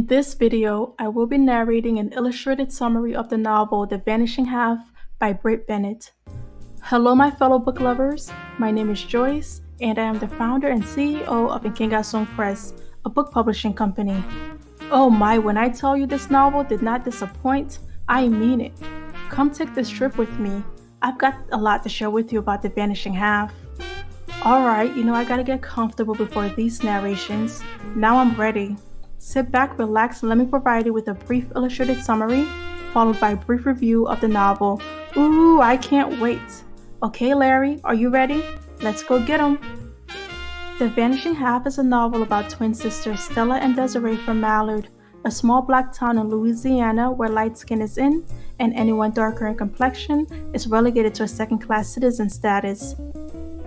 In this video, I will be narrating an illustrated summary of the novel The Vanishing Half by Britt Bennett. Hello my fellow book lovers, my name is Joyce, and I am the founder and CEO of Inkingasong Press, a book publishing company. Oh my, when I tell you this novel did not disappoint, I mean it. Come take this trip with me. I've got a lot to share with you about The Vanishing Half. Alright, I gotta get comfortable before these narrations. Now I'm ready. Sit back, relax, and let me provide you with a brief illustrated summary, followed by a brief review of the novel. Ooh, I can't wait. Okay, Larry, are you ready? Let's go get 'em. The Vanishing Half is a novel about twin sisters Stella and Desiree from Mallard, a small black town in Louisiana where light skin is in, and anyone darker in complexion is relegated to a second-class citizen status.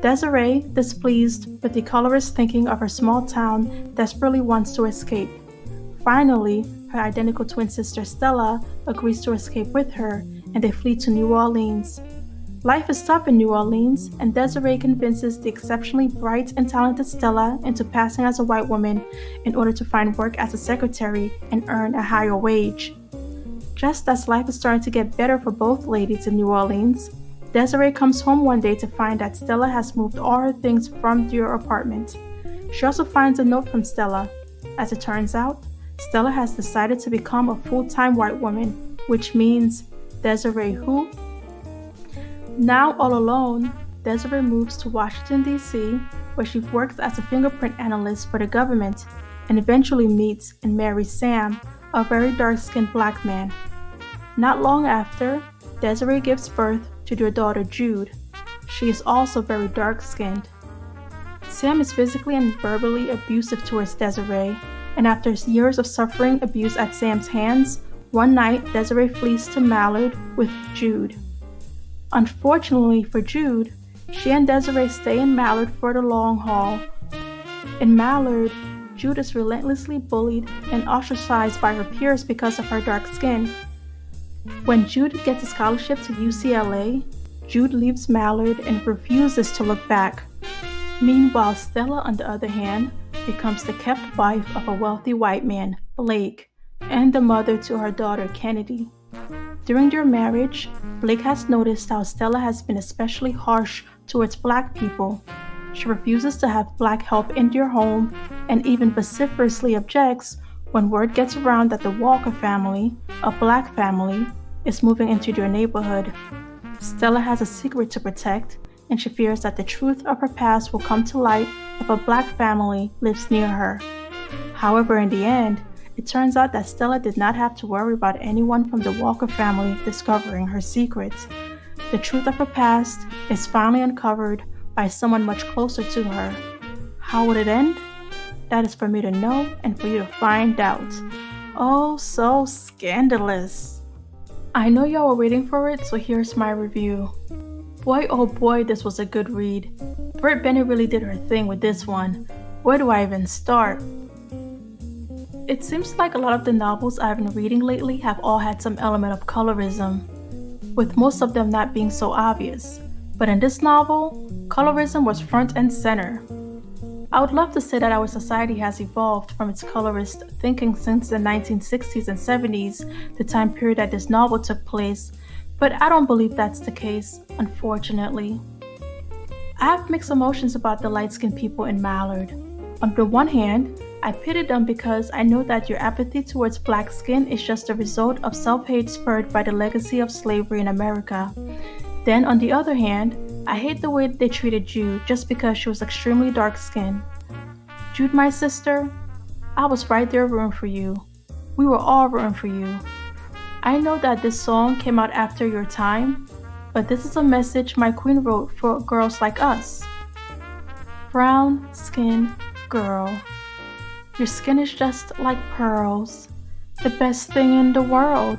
Desiree, displeased with the colorist thinking of her small town, desperately wants to escape. Finally, her identical twin sister Stella agrees to escape with her, and they flee to New Orleans. Life is tough in New Orleans, and Desiree convinces the exceptionally bright and talented Stella into passing as a white woman in order to find work as a secretary and earn a higher wage. Just as life is starting to get better for both ladies in New Orleans, Desiree comes home one day to find that Stella has moved all her things from their apartment. She also finds a note from Stella. As it turns out, Stella has decided to become a full-time white woman, which means Desiree who? Now all alone, Desiree moves to Washington, D.C., where she works as a fingerprint analyst for the government and eventually meets and marries Sam, a very dark-skinned black man. Not long after, Desiree gives birth to their daughter Jude. She is also very dark-skinned. Sam is physically and verbally abusive towards Desiree, and after years of suffering abuse at Sam's hands, one night Desiree flees to Mallard with Jude. Unfortunately for Jude, she and Desiree stay in Mallard for the long haul. In Mallard, Jude is relentlessly bullied and ostracized by her peers because of her dark skin. When Jude gets a scholarship to UCLA, Jude leaves Mallard and refuses to look back. Meanwhile, Stella, on the other hand, becomes the kept wife of a wealthy white man, Blake, and the mother to her daughter, Kennedy. During their marriage, Blake has noticed how Stella has been especially harsh towards black people. She refuses to have black help in their home and even vociferously objects when word gets around that the Walker family, a black family, is moving into their neighborhood. Stella has a secret to protect, and she fears that the truth of her past will come to light if a black family lives near her. However, in the end, it turns out that Stella did not have to worry about anyone from the Walker family discovering her secrets. The truth of her past is finally uncovered by someone much closer to her. How would it end? That is for me to know and for you to find out. Oh, so scandalous. I know y'all were waiting for it, so here's my review. Boy, oh boy, this was a good read. Britt Bennett really did her thing with this one. Where do I even start? It seems like a lot of the novels I've been reading lately have all had some element of colorism, with most of them not being so obvious. But in this novel, colorism was front and center. I would love to say that our society has evolved from its colorist thinking since the 1960s and 70s, the time period that this novel took place, but I don't believe that's the case, unfortunately. I have mixed emotions about the light-skinned people in Mallard. On the one hand, I pity them because I know that your apathy towards black skin is just a result of self-hate spurred by the legacy of slavery in America. Then, on the other hand, I hate the way they treated Jude just because she was extremely dark-skinned. Jude, my sister, I was right there rooting for you. We were all rooting for you. I know that this song came out after your time, but this is a message my queen wrote for girls like us. Brown skin girl, your skin is just like pearls, the best thing in the world.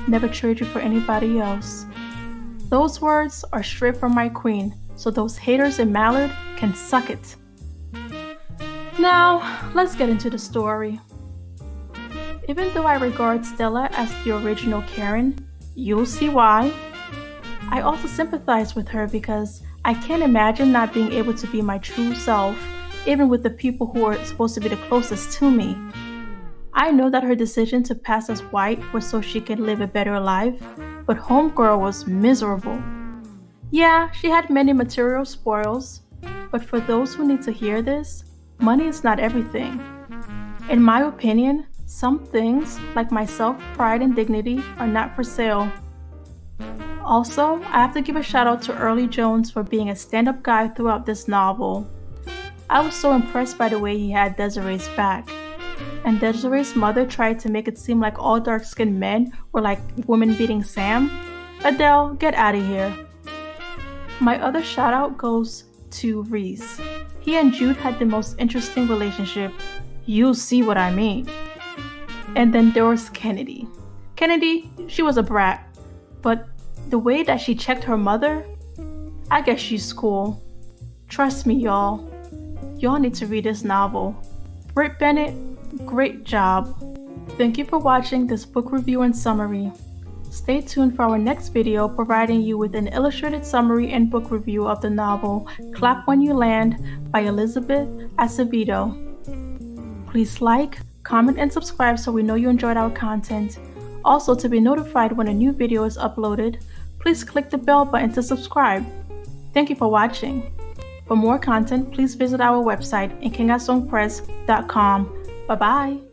Never trade you for anybody else. Those words are straight from my queen, so those haters in Mallard can suck it. Now, let's get into the story. Even though I regard Stella as the original Karen, you'll see why. I also sympathize with her because I can't imagine not being able to be my true self, even with the people who are supposed to be the closest to me. I know that her decision to pass as white was so she could live a better life, but Homegirl was miserable. Yeah, she had many material spoils, but for those who need to hear this, money is not everything. In my opinion, some things, like my self-pride and dignity, are not for sale. Also, I have to give a shout out to Early Jones for being a stand-up guy throughout this novel. I was so impressed by the way he had Desiree's back. And Desiree's mother tried to make it seem like all dark-skinned men were like women beating Sam. Adele, get out of here. My other shout out goes to Reese. He and Jude had the most interesting relationship. You'll see what I mean. And then there was Kennedy. Kennedy, she was a brat, but the way that she checked her mother, I guess she's cool. Trust me, y'all. Y'all need to read this novel. Britt Bennett, great job. Thank you for watching this book review and summary. Stay tuned for our next video providing you with an illustrated summary and book review of the novel Clap When You Land by Elizabeth Acevedo. Please like, comment, and subscribe so we know you enjoyed our content. Also, to be notified when a new video is uploaded, please click the bell button to subscribe. Thank you for watching. For more content, please visit our website at kingasongpress.com. Bye-bye.